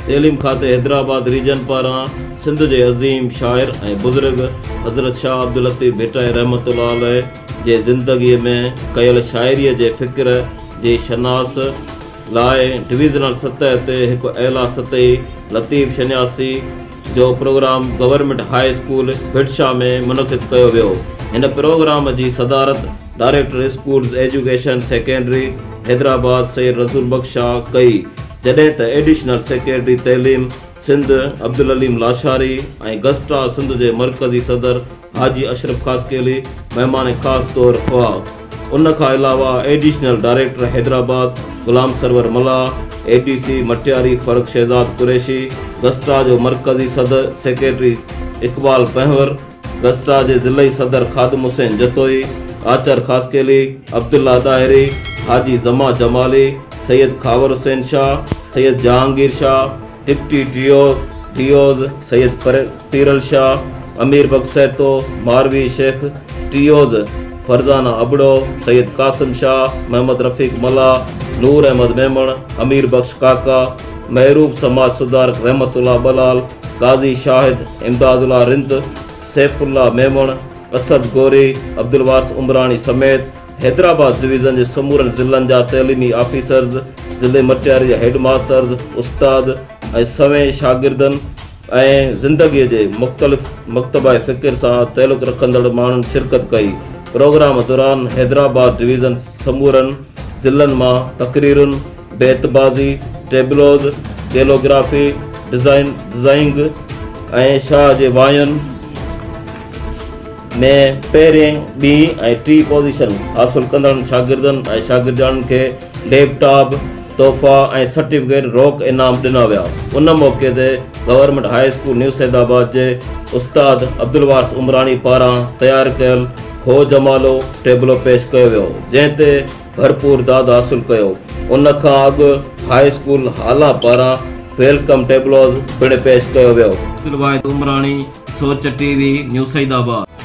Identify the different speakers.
Speaker 1: तइलीम खाते हैदराबाद रीजन पारां सिंध जे अज़ीम शाइर ऐं बुज़ुर्ग हज़रत शाह अब्दुल लतीफ़ भिटाई रहमतुल्लाह अलैह जे ज़िंदगीअ में कयल शाइरीअ जे फ़िक्र जी शनास लाइ डिवीज़नल सतह ते हिकु एला सतही लतीफ़ शनासी जो प्रोग्राम गवर्नमेंट हाई स्कूल भिटशा में मुनक़िद कयो वियो। हिन प्रोग्राम जी सदारत director schools education secondary Hyderabad Syed रसूल बख्श शाह कई, जॾहिं त एडिशनल सेक्रेटरी तइलीम सिंध अब्दुल अलीम लाशारी ऐं गस्टा सिंध जे मरकज़ी सदर हाजी अशरफ ख़ासकेली महिमान ख़ासि तौर हुआ। उन खां अलावा एडिशनल डायरेक्टर हैदराबाद गुलाम सरवर मला, ADC मटियारी फ़र्क शहजाद कुरैशी, गस्टा जो मरकज़ी सदर सेक्रेटरी इक़बाल पहवर, गस्टा जे ज़िलई सदर खादिम हुसैन जतोई, आचर ख़ासकेली अब्दुल्ला दाहिरी, हाजी ज़मा जमाली, सैयद खावर हुसैन शाह, सैयद जहांगीर शाह, डिप्टी टीओज़ सैयद पीरल शाह, अमीर बख्सैतो, मारवी शेख, टीओज़ फरजाना अबड़ो, सैयद कासिम शाह, मोहम्मद रफ़ीक मला, नूर अहमद मेमण, अमीर बख्श काका, महरूब समाज सुधारक रहमतुल्लाह बलाल, काज़ी शाहिद इमदादुल्ला रिंद, सैफुल्ला मेमण, असद गोरी, अब्दुल वारिस उमरानी समेत हैदराबाद डिवीज़न जे समूरनि ज़िलनि जा तइलीमी ऑफिसर्स, ज़िले मटियारी जा हेड मास्टर्स, उस्ताद ऐं सवें शागिर्दनि ऐं ज़िंदगीअ जे मुख़्तलिफ़ मकतबा फ़िक्र सां तइल्लुक़ रखंदड़ माण्हुनि शिरकत कई। प्रोग्राम दौरान हैदराबाद डिवीज़न समूरनि ज़िलनि मां तक़रीरुनि, बेतबाज़ी, टेबलोज़, कैलोग्राफी, डिज़ाइनिंग ऐं शाह जे वायनि में पहिरें, ॿीं ऐं टीं पोज़ीशन हासिलु कंदड़ शागिर्दनि ऐं शागिर्दाणनि खे लैपटॉप, तोहफ़ा ऐं सर्टिफिकेट रोक इनाम ॾिना विया। उन मौक़े ते government high school new Saidabad जे उस्ताद अब्दुल वारिस उमरानी पारां तयारु कयल हो जमालो टेबलो पेश कयो वियो, जंहिं ते भरपूर दाद हासिलु कयो। उन खां अॻु हाई स्कूल हाला पारां वेलकम टेबलोज़ पिणु पेश कयो वियो। अब्दुल वाहिद उमरानी, सोच TV, न्यू सैदाबाद।